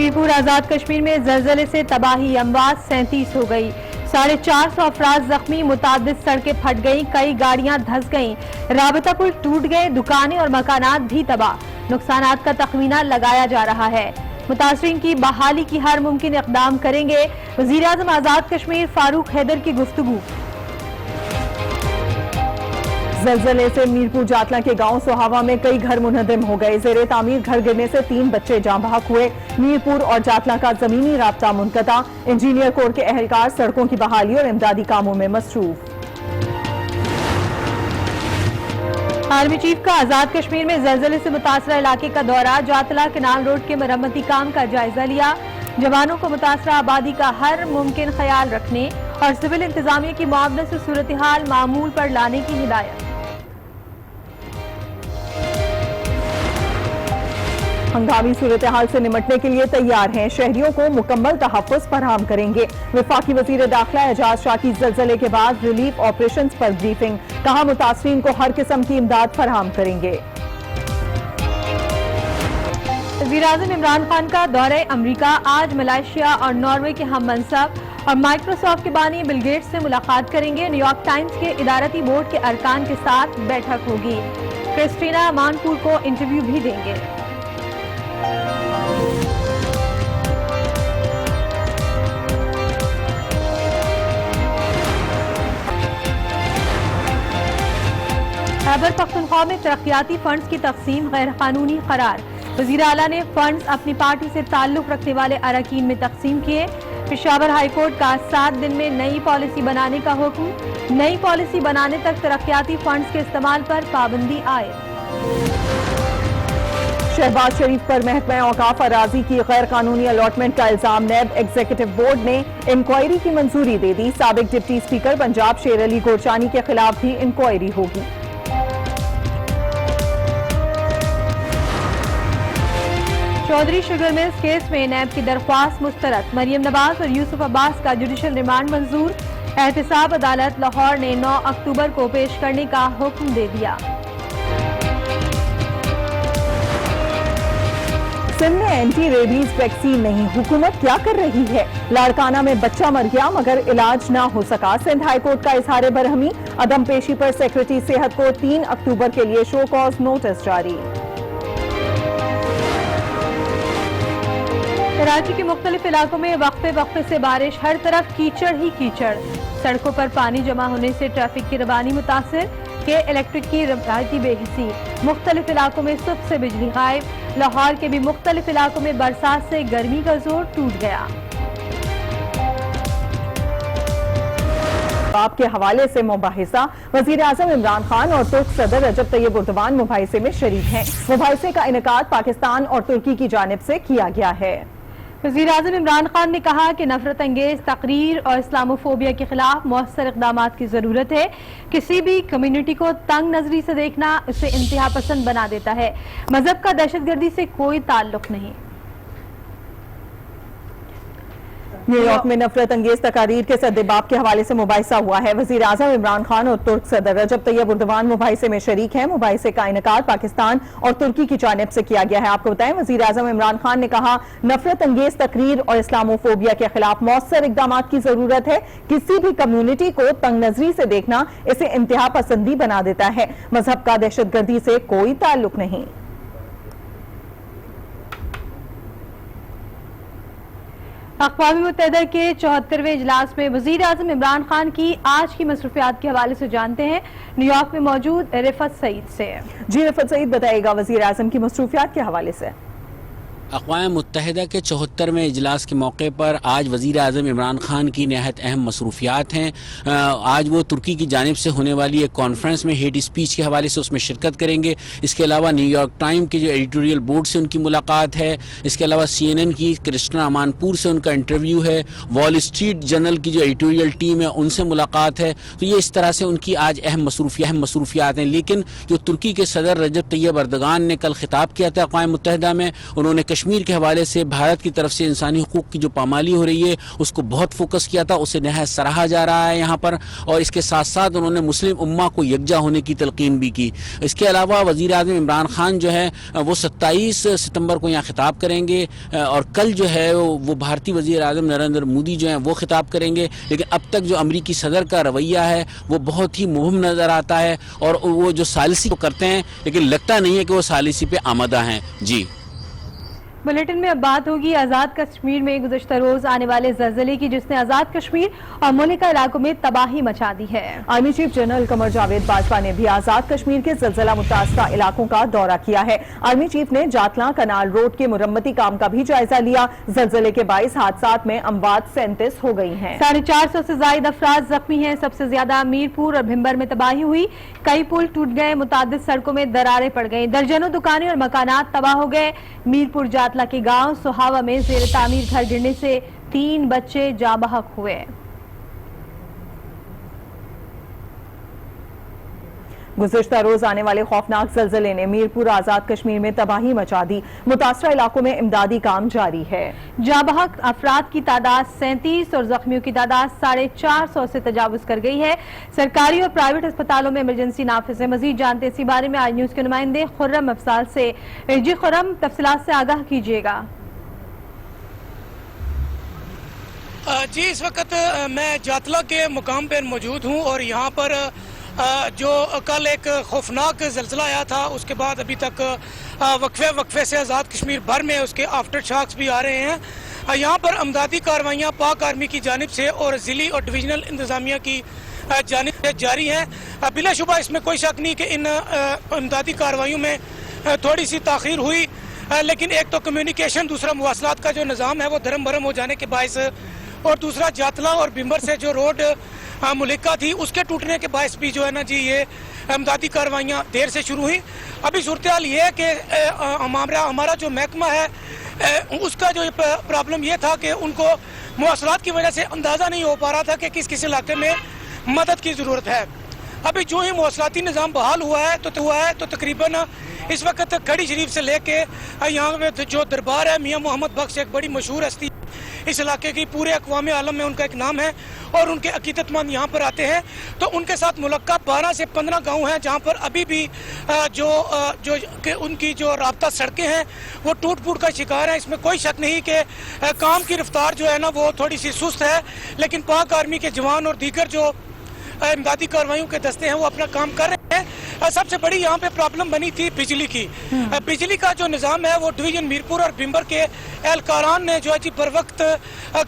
میرپور آزاد کشمیر میں زلزلے سے تباہی، اموات 37 ہو گئی، 450 افراد زخمی، متعدد سڑکیں پھٹ گئیں، کئی گاڑیاں دھس گئیں، رابطہ پل ٹوٹ گئے، دکانیں اور مکانات بھی تباہ، نقصانات کا تخمینہ لگایا جا رہا ہے۔ متاثرین کی بحالی کی ہر ممکن اقدام کریں گے، وزیراعظم آزاد کشمیر فاروق حیدر کی گفتگو۔ زلزلے سے میرپور جاتلاں کے گاؤں سوہاوا میں کئی گھر منہدم ہو گئے، زیر تعمیر گھر گرنے سے 3 بچے جاں بحق ہوئے، میرپور اور جاتلاں کا زمینی رابطہ منقطع، انجینئر کور کے اہلکار سڑکوں کی بحالی اور امدادی کاموں میں مصروف۔ آرمی چیف کا آزاد کشمیر میں زلزلے سے متاثرہ علاقے کا دورہ، جاتلاں کینال روڈ کے مرمتی کام کا جائزہ لیا، جوانوں کو متاثرہ آبادی کا ہر ممکن خیال رکھنے اور سول انتظامیہ کی معاونت سے صورتحال معمول پر لانے کی ہدایت۔ ہنگامی صورتحال سے نمٹنے کے لیے تیار ہیں، شہریوں کو مکمل تحفظ فراہم کریں گے۔ وفاقی وزیر داخلہ اعجاز شاہ کی زلزلے کے بعد ریلیف آپریشنز پر بریفنگ، کہا متاثرین کو ہر قسم کی امداد فراہم کریں گے۔ وزیراعظم عمران خان کا دورہ امریکہ، آج ملائیشیا اور ناروے کے ہم منصب اور مائیکروسافٹ کے بانی بل گیٹس سے ملاقات کریں گے، نیو یارک ٹائمز کے ادارتی بورڈ کے ارکان کے ساتھ بیٹھک ہوگی، کرسٹینا مانپور کو انٹرویو بھی دیں گے۔ خیبر پختونخوا میں ترقیاتی فنڈز کی تقسیم غیر قانونی قرار، وزیر اعلیٰ نے فنڈز اپنی پارٹی سے تعلق رکھنے والے اراکین میں تقسیم کیے، پشاور ہائی کورٹ کا 7 دن میں نئی پالیسی بنانے کا حکم، نئی پالیسی بنانے تک ترقیاتی فنڈز کے استعمال پر پابندی عائد۔ شہباز شریف پر محکمہ اوقاف اراضی کی غیر قانونی الاٹمنٹ کا الزام، نیب ایگزیکٹو بورڈ نے انکوائری کی منظوری دے دی، سابق ڈپٹی اسپیکر پنجاب شیر علی گورچانی کے خلاف بھی انکوائری ہوگی۔ چودھری شوگر ملز کیس میں نیب کی درخواست مسترد، مریم نواز اور یوسف عباس کا جوڈیشل ریمانڈ منظور، احتساب عدالت لاہور نے 9 اکتوبر کو پیش کرنے کا حکم دے دیا۔ سندھ میں اینٹی ریبیز ویکسین نہیں، حکومت کیا کر رہی ہے؟ لاڑکانہ میں بچہ مر گیا مگر علاج نہ ہو سکا، سندھ ہائی کورٹ کا اظہار برہمی، عدم پیشی پر سیکرٹری صحت کو 3 اکتوبر کے لیے شو کاز نوٹس جاری۔ کراچی کے مختلف علاقوں میں وقفے وقفے سے بارش، ہر طرف کیچڑ ہی کیچڑ، سڑکوں پر پانی جمع ہونے سے ٹریفک کی روانی متاثر، کہ الیکٹرک کی روایتی بے حسی، مختلف علاقوں میں صبح سے بجلی غائب، لاہور کے بھی مختلف علاقوں میں برسات سے گرمی کا زور ٹوٹ گیا۔ آپ کے حوالے سے مباحثہ، وزیر اعظم عمران خان اور ترک صدر رجب طیب اردوان مباحثے میں شریک ہیں، مباحثے کا انعقاد پاکستان اور ترکی کی جانب سے کیا گیا ہے۔ وزیر اعظم عمران خان نے کہا کہ نفرت انگیز تقریر اور اسلاموفوبیا کے خلاف مؤثر اقدامات کی ضرورت ہے، کسی بھی کمیونٹی کو تنگ نظری سے دیکھنا اسے انتہا پسند بنا دیتا ہے، مذہب کا دہشت گردی سے کوئی تعلق نہیں۔ نیو یارک میں نفرت انگیز تقاریر کے سدباب کے حوالے سے مباحثہ ہوا ہے، وزیر اعظم عمران خان اور ترک صدر رجب طیب اردوان مباحثے میں شریک ہیں، مباحثے کا انعقاد پاکستان اور ترکی کی جانب سے کیا گیا ہے۔ آپ کو بتائیں، وزیر اعظم عمران خان نے کہا نفرت انگیز تقریر اور اسلاموفوبیا کے خلاف مؤثر اقدامات کی ضرورت ہے، کسی بھی کمیونٹی کو تنگ نظری سے دیکھنا اسے انتہا پسندی بنا دیتا ہے، مذہب کا دہشت گردی سے کوئی تعلق نہیں۔ اقوام متحدہ کے 74ویں اجلاس میں وزیر اعظم عمران خان کی آج کی مصروفیات کے حوالے سے جانتے ہیں نیو یارک میں موجود رفعت سعید سے۔ جی رفعت سعید بتائے گا وزیر اعظم کی مصروفیات کے حوالے سے۔ اقوام متحدہ کے 74ویں اجلاس کے موقع پر آج وزیر اعظم عمران خان کی نہایت اہم مصروفیات ہیں۔ آج وہ ترکی کی جانب سے ہونے والی ایک کانفرنس میں ہیٹ اسپیچ کے حوالے سے اس میں شرکت کریں گے، اس کے علاوہ نیو یارک ٹائم کے جو ایڈیٹوریل بورڈ سے ان کی ملاقات ہے، اس کے علاوہ CNN کی کرسٹینا مانپور سے ان کا انٹرویو ہے، وال اسٹریٹ جرنل کی جو ایڈیٹوریل ٹیم ہے ان سے ملاقات ہے، تو یہ اس طرح سے ان کی آج اہم مصروفیات ہیں۔ لیکن جو ترکی کے صدر رجب طیب اردوغان نے کل خطاب کیا تھا اقوام متحدہ میں، انہوں نے کشمیر کے حوالے سے بھارت کی طرف سے انسانی حقوق کی جو پامالی ہو رہی ہے اس کو بہت فوکس کیا تھا، اسے نہایت سراہا جا رہا ہے یہاں پر، اور اس کے ساتھ ساتھ انہوں نے مسلم امہ کو یکجا ہونے کی تلقین بھی کی۔ اس کے علاوہ وزیر اعظم عمران خان جو ہے وہ 27 ستمبر کو یہاں خطاب کریں گے، اور کل جو ہے وہ بھارتی وزیر اعظم نریندر مودی جو ہیں وہ خطاب کریں گے، لیکن اب تک جو امریکی صدر کا رویہ ہے وہ بہت ہی مبہم نظر آتا ہے، اور وہ جو ثالثی کو کرتے ہیں لیکن لگتا نہیں ہے کہ وہ ثالثی پہ آمادہ ہیں۔ جی بلیٹن میں اب بات ہوگی آزاد کشمیر میں گزشتہ روز آنے والے زلزلے کی، جس نے آزاد کشمیر اور ملکہ علاقوں میں تباہی مچا دی ہے۔ Army chief general Qamar Javed Bajwa نے بھی آزاد کشمیر کے زلزلہ متاثرہ علاقوں کا دورہ کیا ہے۔ آرمی چیف نے جاتلاں کنال روڈ کے مرمتی کام کا بھی جائزہ لیا۔ زلزلے کے باعث حادثات میں اموات 37 ہو گئی ہیں۔ 450 سے زائد افراد زخمی ہیں۔ سب سے زیادہ میرپور اور بھمبر میں تباہی ہوئی، کئی پل ٹوٹ گئے، متعدد سڑکوں میں دراریں پڑ گئیں، درجنوں دکانیں اور مکانات تباہ ہو گئے۔ میرپور جاتلا کے گاؤں سہاوا میں زیر تعمیر گھر گرنے سے 3 بچے جاں بحق ہوئے۔ گزشتہ روز آنے والے خوفناک زلزلے نے میرپور آزاد کشمیر میں تباہی مچا دی۔ متاثرہ علاقوں میں امدادی کام جاری ہے۔ جاں بحق افراد کی تعداد 37 اور زخمیوں کی تعداد 450 سے تجاوز کر گئی ہے۔ سرکاری اور پرائیویٹ اسپتالوں میں ایمرجنسی نافذ ہے۔ مزید جانتے اسی بارے میں آج نیوز کے نمائندے خرم افضال سے۔ جی خرم، تفصیلات سے آگاہ کیجیے گا۔ جی اس وقت میں جاتلا کے مقام پر موجود ہوں، اور یہاں پر جو کل ایک خوفناک زلزلہ آیا تھا اس کے بعد ابھی تک وقفے سے آزاد کشمیر بھر میں اس کے آفٹر شاکس بھی آ رہے ہیں۔ یہاں پر امدادی کارروائیاں پاک آرمی کی جانب سے اور ضلعی اور ڈویژنل انتظامیہ کی جانب سے جاری ہیں۔ بلا شبہ اس میں کوئی شک نہیں کہ ان امدادی کارروائیوں میں تھوڑی سی تاخیر ہوئی، لیکن ایک تو کمیونیکیشن، دوسرا مواصلات کا جو نظام ہے وہ دھرم بھرم ہو جانے کے باعث، اور دوسرا جاتلا اور بھمبر سے جو روڈ ملکہ تھی اس کے ٹوٹنے کے باعث بھی جو ہے نا جی یہ امدادی کارروائیاں دیر سے شروع ہوئیں۔ ابھی صورتحال یہ ہے کہ ہمارا جو محکمہ ہے اس کا جو پرابلم یہ تھا کہ ان کو مواصلات کی وجہ سے اندازہ نہیں ہو پا رہا تھا کہ کس علاقے میں مدد کی ضرورت ہے۔ ابھی جو ہی مواصلاتی نظام بحال ہوا ہے تو تقریباً اس وقت کھڑی شریف سے لے کے یہاں پہ جو دربار ہے میاں محمد بخش، ایک بڑی مشہور ہستی اس علاقے کی، پورے اقوام عالم میں ان کا ایک نام ہے، اور ان کے عقیدت مند یہاں پر آتے ہیں، تو ان کے ساتھ ملکہ 12 سے 15 گاؤں ہیں جہاں پر ابھی بھی ان کی جو رابطہ سڑکیں ہیں وہ ٹوٹ پھوٹ کا شکار ہیں۔ اس میں کوئی شک نہیں کہ کام کی رفتار جو ہے نا وہ تھوڑی سی سست ہے، لیکن پاک آرمی کے جوان اور دیگر جو امدادی کارروائیوں کے دستے ہیں وہ اپنا کام کر رہے ہیں۔ سب سے بڑی یہاں پہ پرابلم بنی تھی بجلی کی۔ بجلی کا جو نظام ہے وہ ڈویژن میرپور اور بھمبر کے اہلکاران نے جو ہے جی بر وقت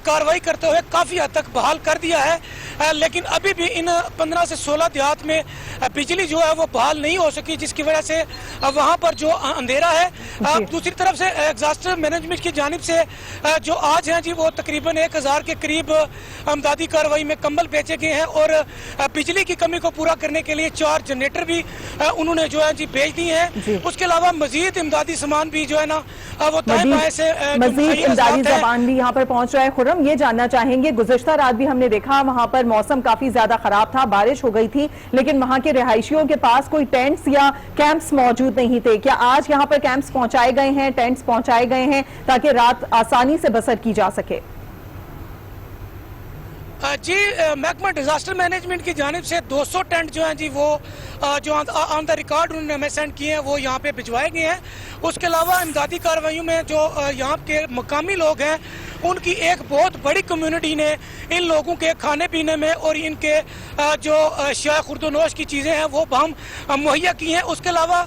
کارروائی کرتے ہوئے کافی حد تک بحال کر دیا ہے، لیکن ابھی بھی ان 15 سے 16 دیہات میں بجلی جو ہے وہ بحال نہیں ہو سکی، جس کی وجہ سے وہاں پر جو اندھیرا ہے۔ دوسری طرف سے ڈیزاسٹر مینجمنٹ کی جانب سے جو آج ہیں جی وہ تقریباً 1000 کے قریب امدادی کارروائی میں کمبل بیچے گئے ہیں، اور بجلی کی کمی کو پورا کرنے کے لیے 4 جنریٹر بھی انہوں نے جو ہے جی بھیج دی ہیں۔ اس کے علاوہ مزید امدادی سامان بھی جو ہے نا وہ دائیں بائیں سے مزید امدادی زبان بھی یہاں پر پہنچ رہا ہے۔ خرم، یہ جاننا چاہیں گے، گزشتہ رات بھی ہم نے دیکھا وہاں پر موسم کافی زیادہ خراب تھا، بارش ہو گئی تھی، لیکن وہاں کے رہائشیوں کے پاس کوئی ٹینٹس یا کیمپس موجود نہیں تھے۔ کیا آج یہاں پر کیمپس پہنچائے گئے ہیں، ٹینٹس پہنچائے گئے ہیں تاکہ رات آسانی سے بسر کی جا سکے؟ جی محکمہ ڈیزاسٹر مینجمنٹ کی جانب سے 200 ٹینٹ جو ہیں جی وہ جو آن دا ریکارڈ انہوں نے ہمیں سینڈ کیے ہیں وہ یہاں پہ بھجوائے گئے ہیں۔ اس کے علاوہ امدادی کارروائیوں میں جو یہاں کے مقامی لوگ ہیں ان کی ایک بہت بڑی کمیونٹی نے ان لوگوں کے کھانے پینے میں اور ان کے جو شائع خورد و نوش کی چیزیں ہیں وہ ہم مہیا کی ہیں۔ اس کے علاوہ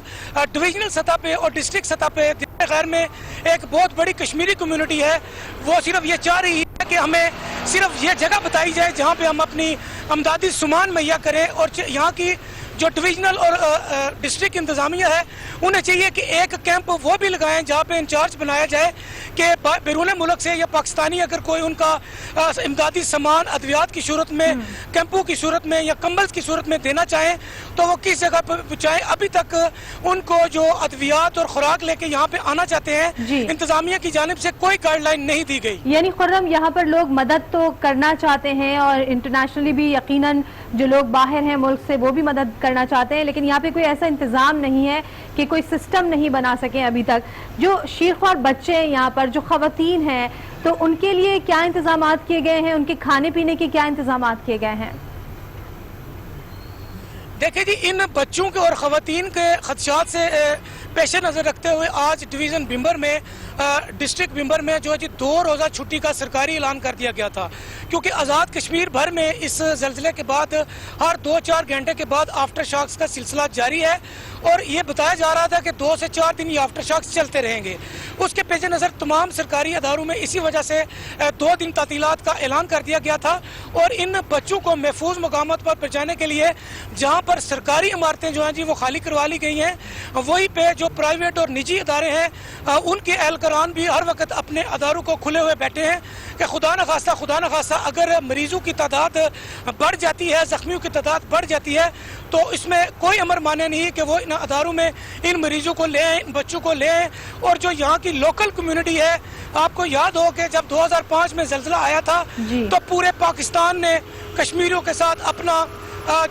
ڈویژنل سطح پہ اور ڈسٹرکٹ سطح پہ خیر میں ایک بہت بڑی کشمیری کمیونٹی ہے، وہ صرف یہ چاہ رہی ہے کہ ہمیں صرف یہ جگہ بتائی جائے جہاں پہ ہم اپنی امدادی سامان مہیا کریں، اور یہاں کی جو ڈویژنل اور ڈسٹرکٹ انتظامیہ ہے انہیں چاہیے کہ ایک کیمپ وہ بھی لگائیں جہاں پہ انچارج بنایا جائے کہ بیرون ملک سے یا پاکستانی اگر کوئی ان کا امدادی سامان ادویات کی صورت میں، کیمپوں کی صورت میں یا کمبلز کی صورت میں دینا چاہیں تو وہ کس جگہ پہ پہنچائیں۔ ابھی تک ان کو جو ادویات اور خوراک لے کے یہاں پہ آنا چاہتے ہیں انتظامیہ کی جانب سے کوئی گائیڈ لائن نہیں دی گئی۔ یعنی خرم، یہاں پر لوگ مدد تو کرنا چاہتے ہیں اور انٹرنیشنلی بھی یقیناً جو لوگ باہر ہیں ملک سے وہ بھی مدد کر کرنا چاہتے ہیں لیکن یہاں پہ کوئی ایسا انتظام نہیں ہے کہ کوئی سسٹم نہیں بنا سکیں ابھی تک. جو شیخ اور بچے ہیں یہاں پر, جو خواتین ہیں, تو ان کے لیے کیا انتظامات کیے گئے ہیں, ان کے کھانے پینے کے کیا انتظامات کیے گئے ہیں؟ دیکھیں جی, ان بچوں کے اور خواتین کے خدشات سے پیش نظر رکھتے ہوئے آج ڈویژن بمبر میں, ڈسٹرکٹ بمبر میں جو ہے جی 2 روزہ چھٹی کا سرکاری اعلان کر دیا گیا تھا, کیونکہ آزاد کشمیر بھر میں اس زلزلے کے بعد ہر 2-4 گھنٹے کے بعد آفٹر شاکس کا سلسلہ جاری ہے اور یہ بتایا جا رہا تھا کہ 2 سے 4 دن یہ آفٹر شاکس چلتے رہیں گے. اس کے پیش نظر تمام سرکاری اداروں میں اسی وجہ سے 2 دن تعطیلات کا اعلان کر دیا گیا تھا اور ان بچوں کو محفوظ مقامات پر پہنچانے کے لیے جہاں پر سرکاری عمارتیں جو ہیں جی وہ خالی کروا لی گئی ہیں, وہی پہ جو پرائیویٹ اور نجی ادارے ہیں ان کے اہلکاران بھی ہر وقت اپنے اداروں کو کھلے ہوئے بیٹھے ہیں کہ خدا نخواستہ اگر مریضوں کی تعداد بڑھ جاتی ہے, زخمیوں کی تعداد بڑھ جاتی ہے, تو اس میں کوئی امر مانے نہیں کہ وہ ان اداروں میں ان مریضوں کو لے آئیں, ان بچوں کو لے آئیں. اور جو یہاں کی لوکل کمیونٹی ہے, آپ کو یاد ہو کہ جب 2005 میں زلزلہ آیا تھا تو پورے پاکستان نے کشمیریوں کے ساتھ اپنا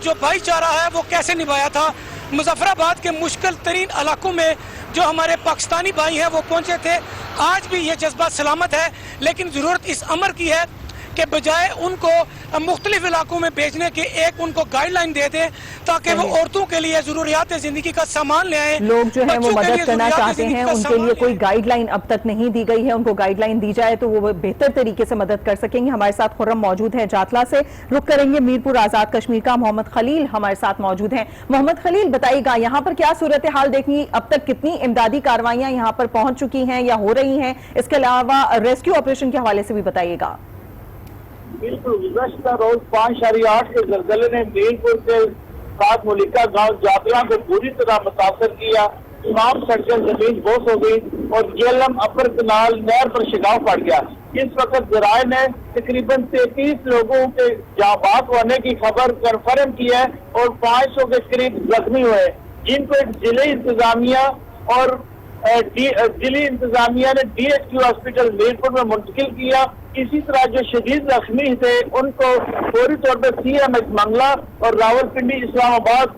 جو بھائی چارہ ہے وہ کیسے نبھایا تھا. مظفر آباد کے مشکل ترین علاقوں میں جو ہمارے پاکستانی بھائی ہیں وہ پہنچے تھے. آج بھی یہ جذبہ سلامت ہے, لیکن ضرورت اس امر کی ہے کہ بجائے ان کو مختلف علاقوں میں بھیجنے کے ایک ان کو گائیڈ لائن دے دیں تاکہ وہ عورتوں کے لیے ضروریات زندگی کا سامان لے آئیں. لوگ جو ہیں وہ مدد کرنا چاہتے ہیں, ان کے لیے کوئی گائیڈ لائن اب تک نہیں دی گئی ہے. ان کو گائیڈ لائن دی جائے تو وہ بہتر طریقے سے مدد کر سکیں گے. ہمارے ساتھ خرم موجود ہے جاتلا سے. رخ کریں گے میرپور آزاد کشمیر کا. محمد خلیل ہمارے ساتھ موجود ہیں. محمد خلیل, بتائیے گا یہاں پر کیا صورتحال دیکھنی, اب تک کتنی امدادی کاروائیاں یہاں پر پہنچ چکی ہیں یا ہو رہی ہیں؟ اس کے علاوہ ریسکیو آپریشن کے حوالے سے بھی بتائیے گا. بالکل, گزشتہ روز 5.8 کے زلزلے نے میرپور کے ساتھ ملکہ گاؤں جاتلا کو پوری طرح متاثر کیا. تمام سڑکیں زمین بوس ہو گئی اور جیلم اپر کنال نہر پر شگاف پڑ گیا. اس وقت ذرائع نے تقریباً 33 لوگوں کے جاں بحق ہونے کی خبر کنفرم کی ہے اور 500 کے قریب زخمی ہوئے, جن کو ایک ضلعی انتظامیہ اور ضلعی انتظامیہ نے DHQ ہاسپٹل میرپور میں منتقل کیا. اسی طرح جو شدید زخمی تھے ان کو فوری طور پر CMH منگلا اور راولپنڈی, اسلام آباد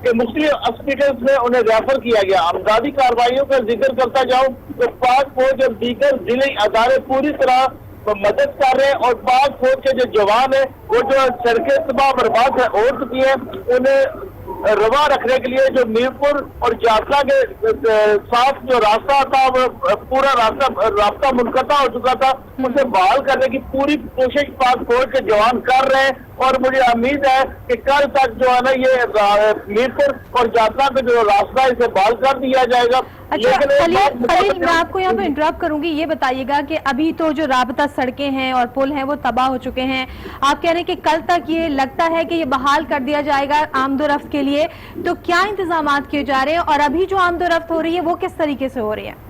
کے مختلف ہاسپٹلز میں انہیں ریفر کیا گیا. امدادی کارروائیوں کا ذکر کرتا جاؤں تو پاک فوج اور دیگر ضلعی ادارے پوری طرح مدد کر رہے ہیں اور پاک فوج کے جو جوان ہیں وہ جو سڑکیں تباہ برباد ہو چکی ہیں انہیں روا رکھنے کے لیے جو میرپور اور جاتلا کے ساتھ جو راستہ تھا وہ پورا رابطہ منقطع ہو چکا تھا, اسے بحال کرنے کی پوری کوشش پاک فوج کے جوان کر رہے ہیں. اور مجھے امید ہے کہ کل تک جو ہے نا یہ میرپور اور جاتلا کا جو راستہ اسے بحال کر دیا جائے گا. اچھا خلیل, میں آپ کو یہاں پہ انٹرپٹ کروں گی. یہ بتائیے گا کہ ابھی تو جو رابطہ سڑکیں ہیں اور پل ہیں وہ تباہ ہو چکے ہیں, آپ کہہ رہے ہیں کہ کل تک یہ لگتا ہے کہ یہ بحال کر دیا جائے گا آمد و رفت کے لیے, تو کیا انتظامات کیے جا رہے ہیں اور ابھی جو آمد و رفت ہو رہی ہے وہ کس طریقے سے ہو رہی ہے؟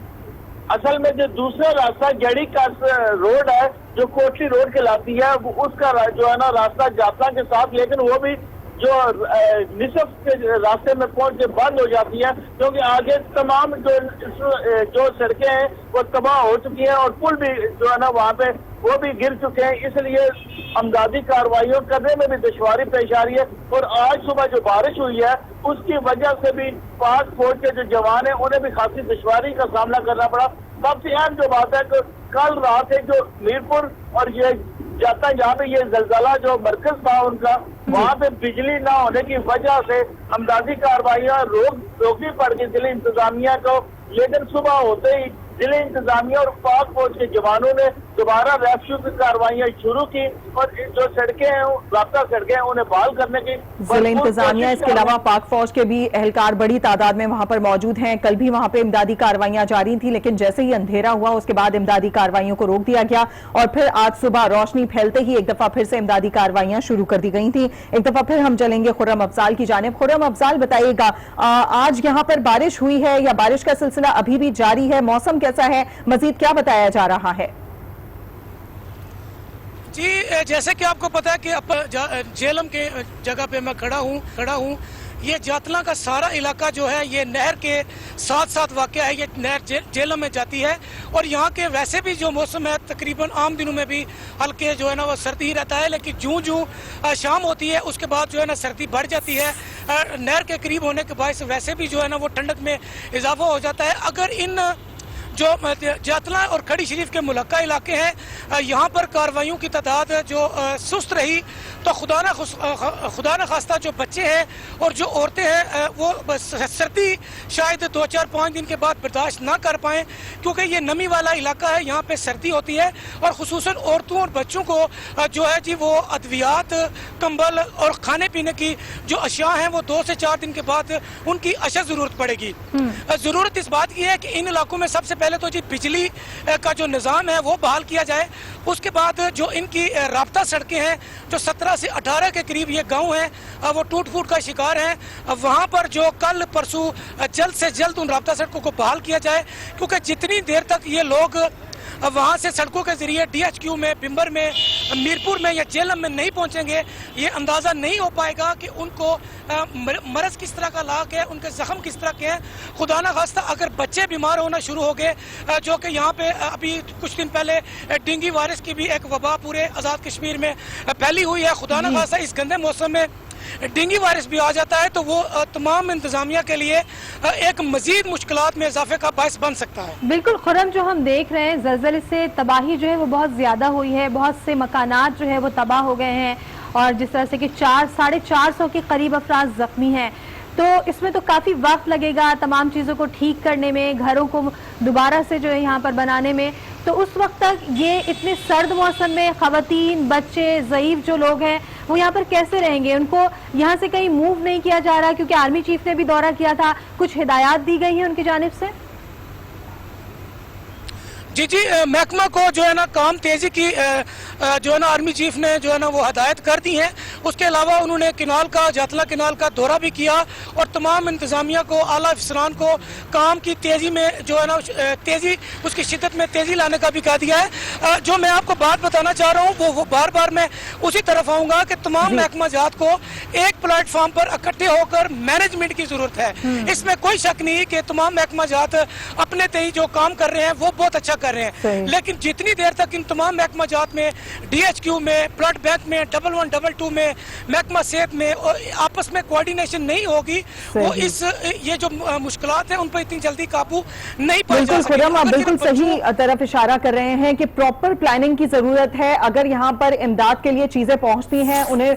اصل میں جو دوسرا راستہ جڑی کا روڈ ہے جو کوٹلی روڈ کہلاتی ہے, اس کا جو ہے نا راستہ جاتلا کے ساتھ, لیکن وہ بھی جو نصف کے راستے میں پہنچ کے بند ہو جاتی ہے کیونکہ آگے تمام جو سڑکیں ہیں وہ تباہ ہو چکی ہیں اور پل بھی جو ہے نا وہاں پہ وہ بھی گر چکے ہیں. اس لیے امدادی کارروائیوں کرنے میں بھی دشواری پیش آ رہی ہے. اور آج صبح جو بارش ہوئی ہے اس کی وجہ سے بھی پاک فوج کے جو جوان ہیں انہیں بھی خاصی دشواری کا سامنا کرنا پڑا. سب سے اہم جو بات ہے کہ کل رات ہے جو میرپور اور یہ جاتا جہاں پہ یہ زلزلہ جو مرکز تھا ان کا, وہاں پہ بجلی نہ ہونے کی وجہ سے امدادی کارروائیاں روکنی پڑ گئی ضلع انتظامیہ کو. لیکن صبح ہوتے ہی ضلع انتظامیہ اور پاک فوج کے جوانوں نے دوبارہ ریسکیو کی کارروائیاں شروع کی اور جو سڑکیں ہیں رابطہ سڑکیں ہیں انہیں بحال کرنے کی ضلع انتظامیہ. اس کے علاوہ پاک فوج کے بھی اہلکار بڑی تعداد میں وہاں پر موجود ہیں. کل بھی وہاں پہ امدادی کارروائیاں جاری تھیں, لیکن جیسے ہی اندھیرا ہوا اس کے بعد امدادی کارروائیوں کو روک دیا گیا اور پھر آج صبح روشنی پھیلتے ہی ایک دفعہ پھر سے امدادی کارروائیاں شروع کر دی گئی تھیں. ایک دفعہ پھر ہم چلیں گے خرم افضال کی جانب. خرم افضال, بتائیے گا آج یہاں پر بارش ہوئی ہے یا بارش کا سلسلہ ابھی بھی جاری ہے؟ موسم کیسا ہے؟ مزید کیا بتایا جا رہا ہے؟ جی, جیسے کہ آپ کو پتا ہے کہ جیلم کے جگہ پہ میں کھڑا ہوں. یہ جاتلا کا سارا علاقہ جو ہے یہ نہر کے ساتھ ساتھ واقع ہے. یہ نہر جہلم میں جاتی ہے اور یہاں کے ویسے بھی جو موسم ہے تقریباً عام دنوں میں بھی ہلکے جو ہے نا وہ سردی ہی رہتا ہے, لیکن جوں شام ہوتی ہے اس کے بعد جو ہے نا سردی بڑھ جاتی ہے. نہر کے قریب ہونے کے باعث ویسے بھی جو ہے نا وہ ٹھنڈک میں اضافہ ہو جاتا ہے. اگر ان جو جاتلا اور کھڑی شریف کے ملحقہ علاقے ہیں یہاں پر کارروائیوں کی تعداد جو سست رہی تو خدا نہ خواستہ جو بچے ہیں اور جو عورتیں ہیں وہ سردی شاید 2-4-5 دن کے بعد برداشت نہ کر پائیں, کیونکہ یہ نمی والا علاقہ ہے, یہاں پہ سردی ہوتی ہے اور خصوصاً عورتوں اور بچوں کو جو ہے جی وہ ادویات, کمبل اور کھانے پینے کی جو اشیاء ہیں وہ 2 سے 4 دن کے بعد ان کی اشد ضرورت پڑے گی. ضرورت اس بات کی ہے کہ ان علاقوں میں سب سے پہلے تو جی بجلی کا جو نظام ہے وہ بحال کیا جائے. اس کے بعد جو ان کی رابطہ سڑکیں ہیں جو 17 سے 18 کے قریب یہ گاؤں ہیں وہ ٹوٹ پھوٹ کا شکار ہیں, وہاں پر جو کل پرسوں جلد سے جلد ان رابطہ سڑکوں کو بحال کیا جائے, کیونکہ جتنی دیر تک یہ لوگ وہاں سے سڑکوں کے ذریعے DHQ میں, بمبر میں, میرپور میں یا جہلم میں نہیں پہنچیں گے یہ اندازہ نہیں ہو پائے گا کہ ان کو مرض کس طرح کا لاحق ہے, ان کے زخم کس طرح کے ہیں. خدا نہ خواستہ اگر بچے بیمار ہونا شروع ہو گئے, جو کہ یہاں پہ ابھی کچھ دن پہلے ڈینگی وائرس کی بھی ایک وبا پورے آزاد کشمیر میں پھیلی ہوئی ہے, خدا نہ خواستہ اس گندے موسم میں ڈینگی وائرس بھی آ جاتا ہے تو وہ تمام انتظامیہ کے لیے ایک مزید مشکلات میں اضافے کا باعث بن سکتا ہے. بالکل خرم, جو ہم دیکھ رہے ہیں زلزلے سے تباہی جو ہے وہ بہت زیادہ ہوئی ہے, بہت سے مکانات جو ہے وہ تباہ ہو گئے ہیں اور جس طرح سے کہ 400-450 کے قریب افراد زخمی ہیں, تو اس میں تو کافی وقت لگے گا تمام چیزوں کو ٹھیک کرنے میں, گھروں کو دوبارہ سے جو ہے یہاں پر بنانے میں. تو اس وقت تک یہ اتنے سرد موسم میں خواتین, بچے, ضعیف جو لوگ ہیں وہ یہاں پر کیسے رہیں گے؟ ان کو یہاں سے کہیں موو نہیں کیا جا رہا, کیونکہ آرمی چیف نے بھی دورہ کیا تھا, کچھ ہدایات دی گئی ہیں ان کی جانب سے؟ جی محکمہ کو جو ہے نا کام تیزی کی جو ہے نا آرمی چیف نے جو ہے نا وہ ہدایت کر دی ہیں. اس کے علاوہ انہوں نے جاتلا کنال کا دورہ بھی کیا اور تمام انتظامیہ کو, اعلیٰ افسران کو کام کی تیزی میں جو ہے نا اس کی شدت میں تیزی لانے کا بھی کہا دیا ہے. جو میں آپ کو بات بتانا چاہ رہا ہوں وہ بار بار میں اسی طرف آؤں گا کہ تمام محکمہ جات کو ایک پلیٹ فارم پر اکٹھے ہو کر مینجمنٹ کی ضرورت ہے. اس میں کوئی شک نہیں کہ تمام محکمہ جات اپنے تئیں جو کام کر رہے ہیں وہ بہت اچھا کر رہے ہیں, لیکن جتنی دیر تک ان تمام محکمہ جات میں, DHQ میں, بلڈ بینک میں, 1122 میں, محکمہ صحت میں آپس میں کوارڈینیشن نہیں ہوگی, وہ یہ جو مشکلات ہیں ان پر اتنی جلدی قابو نہیں پا جا سکے. خرم, آپ بالکل صحیح طرف اشارہ کر رہے ہیں کہ پراپر پلاننگ کی ضرورت ہے. اگر یہاں پر امداد کے لیے چیزیں پہنچتی ہیں, انہیں